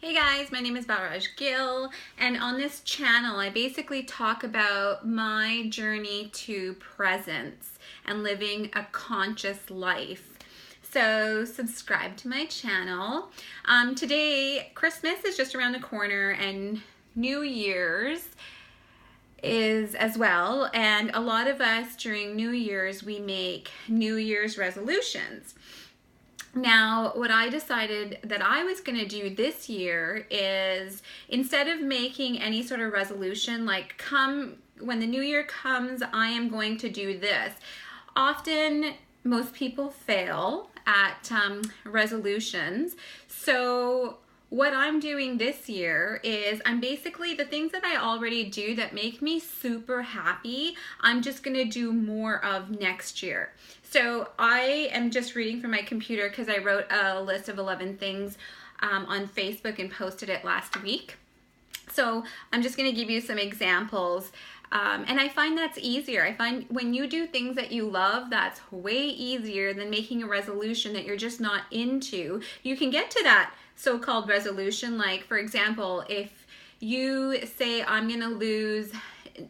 Hey guys, my name is Balraj Gill, and on this channel I basically talk about my journey to presence and living a conscious life. So subscribe to my channel. Today, Christmas is just around the corner and New Year's is as well, and a lot of us during New Year's we make New Year's resolutions. Now, what I decided that I was going to do this year is, instead of making any sort of resolution, like when the new year comes, I am going to do this. Often, most people fail at resolutions. So what I'm doing this year is I'm basically, the things that I already do that make me super happy, I'm just going to do more of next year. So I am just reading from my computer because I wrote a list of 11 things on Facebook and posted it last week. So I'm just going to give you some examples. And I find that's easier. I find when you do things that you love, that's way easier than making a resolution that you're just not into. You can get to that so-called resolution. Like, for example, if you say, I'm going to lose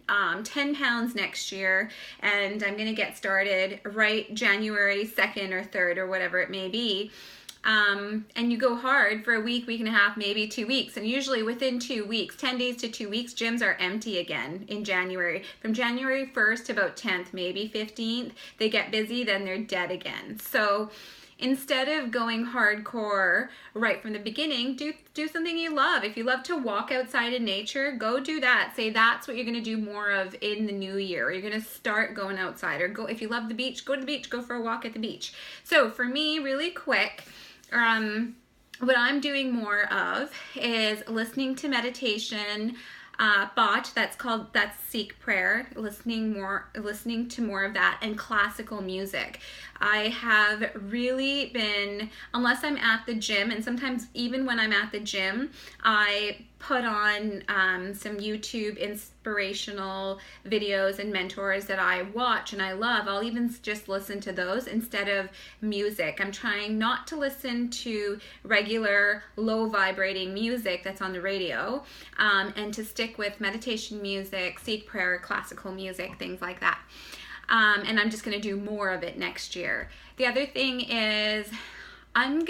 10 pounds next year and I'm going to get started right January 2nd or 3rd or whatever it may be. And you go hard for a week, week and a half, maybe 2 weeks. And usually within 2 weeks, 10 days to 2 weeks, gyms are empty again in January. From January 1st to about 10th, maybe 15th, they get busy, then they're dead again. So instead of going hardcore right from the beginning, do something you love. If you love to walk outside in nature, go do that. Say that's what you're going to do more of in the new year. You're going to start going outside, or go, if you love the beach, go to the beach, go for a walk at the beach. So for me, really quick, what I'm doing more of is listening to meditation, that's Seek Prayer, listening to more of that, and classical music. I have really been, unless I'm at the gym, and sometimes even when I'm at the gym, I put on some YouTube inspirational videos and mentors that I watch and I love. I'll even just listen to those instead of music. I'm trying not to listen to regular low vibrating music that's on the radio, and to stick with meditation music, Seek Prayer, classical music, things like that. And I'm just going to do more of it next year. The other thing is, I've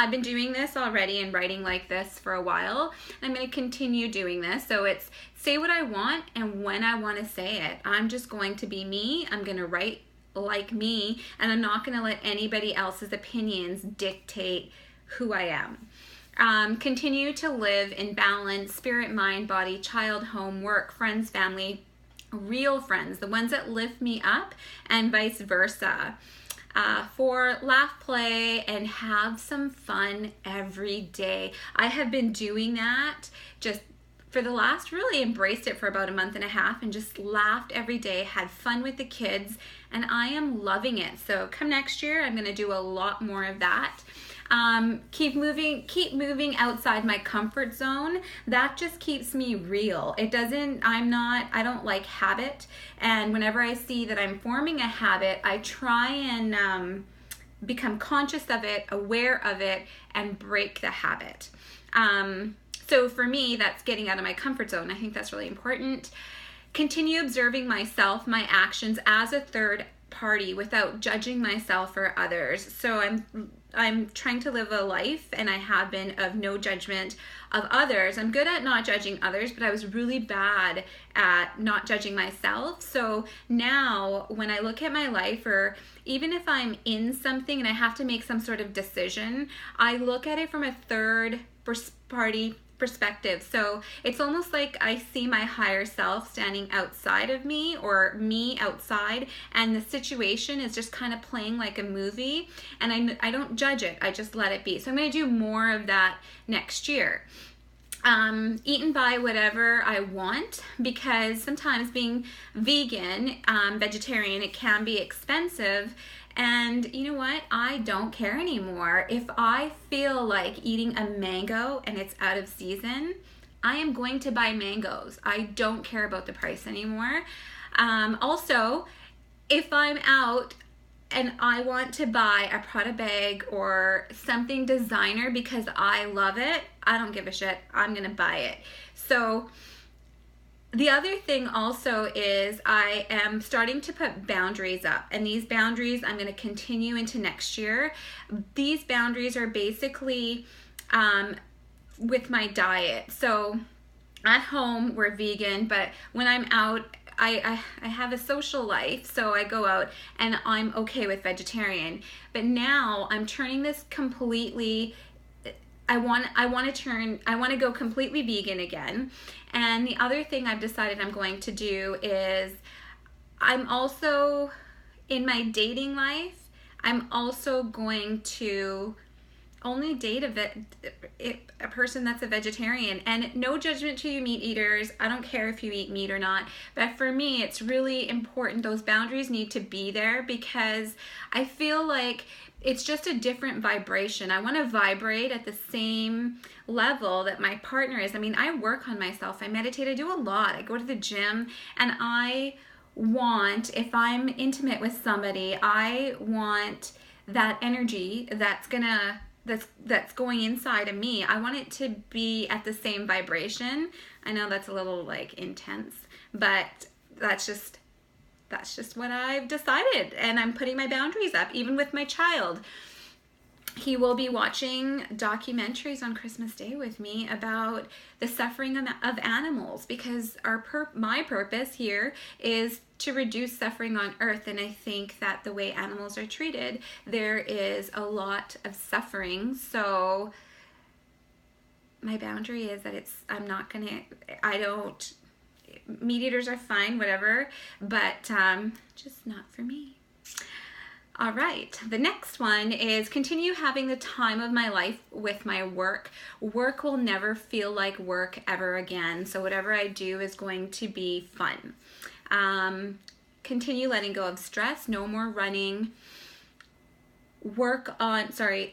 been doing this already and writing like this for a while. And I'm going to continue doing this. So it's say what I want and when I want to say it. I'm just going to be me. I'm going to write like me. And I'm not going to let anybody else's opinions dictate who I am. Continue to live in balance, spirit, mind, body, child, home, work, friends, family, real friends, the ones that lift me up, and vice versa. For laugh, play, and have some fun every day. I have been doing that just for the last, really embraced it for about a month and a half, and just laughed every day, had fun with the kids, and I am loving it. So come next year, I'm going to do a lot more of that. Keep moving outside my comfort zone. That just keeps me real. I don't like habit. And whenever I see that I'm forming a habit, I try and become conscious of it, aware of it, and break the habit. So for me, that's getting out of my comfort zone. I think that's really important. Continue observing myself, my actions as a third party without judging myself or others. So I'm trying to live a life, and I have been, of no judgment of others. I'm good at not judging others, but I was really bad at not judging myself. So now when I look at my life, or even if I'm in something and I have to make some sort of decision, I look at it from a third party perspective. So it's almost like I see my higher self standing outside of me, or me outside, and the situation is just kind of playing like a movie, and I don't judge it, I just let it be. So I'm going to do more of that next year. Eat and buy whatever I want, because sometimes being vegan, vegetarian, it can be expensive. And you know what? I don't care anymore. If I feel like eating a mango and it's out of season, I am going to buy mangoes. I don't care about the price anymore. Also, if I'm out and I want to buy a Prada bag or something designer because I love it, I don't give a shit. I'm gonna buy it. So the other thing also is I am starting to put boundaries up, and these boundaries I'm going to continue into next year. These boundaries are basically with my diet. So at home we're vegan, but when I'm out, I have a social life, so I go out and I'm okay with vegetarian. But now I'm turning this completely. I want to go completely vegan again. And the other thing I've decided I'm going to do is I'm also, in my dating life, I'm also going to only date a person that's a vegetarian. And no judgment to you meat eaters. I don't care if you eat meat or not. But for me, it's really important. Those boundaries need to be there because I feel like it's just a different vibration. I want to vibrate at the same level that my partner is. I mean, I work on myself. I meditate. I do a lot. I go to the gym, and I want, if I'm intimate with somebody, I want that energy that's going inside of me. I want it to be at the same vibration. I know that's a little like intense, but that's just what I've decided, and I'm putting my boundaries up, even with my child. He will be watching documentaries on Christmas Day with me about the suffering of animals, because my purpose here is to reduce suffering on earth, and I think that the way animals are treated, there is a lot of suffering. So my boundary is that meat eaters are fine, whatever, but just not for me. All right, the next one is continue having the time of my life with my work. Work will never feel like work ever again, so whatever I do is going to be fun. Continue letting go of stress, no more running.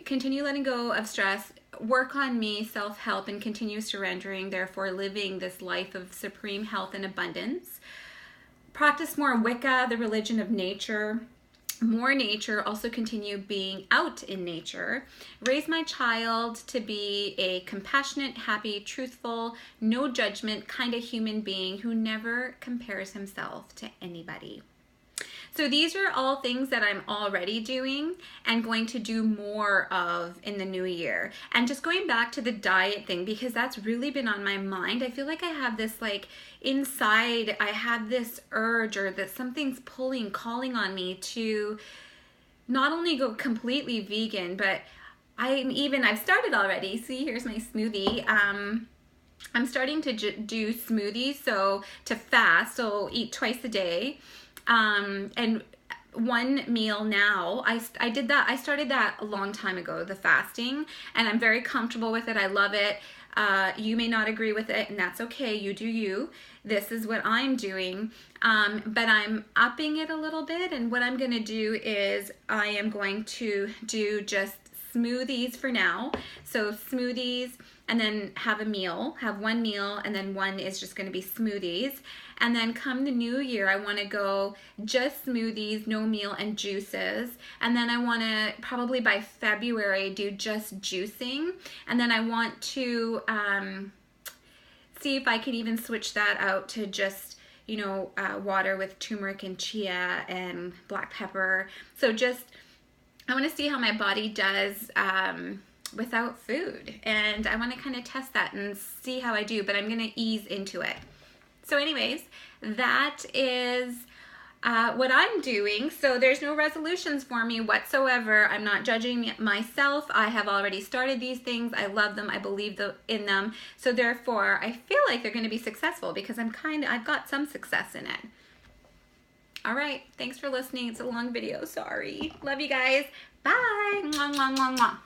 Continue letting go of stress, work on me, self-help, and continue surrendering, therefore living this life of supreme health and abundance. Practice more Wicca, the religion of nature. More nature, also continue being out in nature. Raise my child to be a compassionate, happy, truthful, no judgment kind of human being who never compares himself to anybody. So these are all things that I'm already doing and going to do more of in the new year. And just going back to the diet thing, because that's really been on my mind. I feel like I have this inside, I have this urge, or that something's calling on me to not only go completely vegan, but I've started already. See, here's my smoothie. I'm starting to do smoothies, so to fast, so eat twice a day. And one meal now, I did that. I started that a long time ago, the fasting, and I'm very comfortable with it. I love it. You may not agree with it, and that's okay. You do you. This is what I'm doing. But I'm upping it a little bit, and what I'm going to do is I am going to do just smoothies for now. So smoothies, and then have one meal, and then one is just going to be smoothies. And then come the new year, I want to go just smoothies, no meal, and juices. And then I want to probably by February do just juicing. And then I want to see if I can even switch that out to just, water with turmeric and chia and black pepper. So I want to see how my body does without food, and I want to kind of test that and see how I do, but I'm going to ease into it. So anyways, that is what I'm doing. So there's no resolutions for me whatsoever. I'm not judging myself. I have already started these things. I love them. I believe in them. So therefore, I feel like they're going to be successful because I've got some success in it. All right. Thanks for listening. It's a long video. Sorry. Love you guys. Bye. Mwah, mwah, mwah, mwah.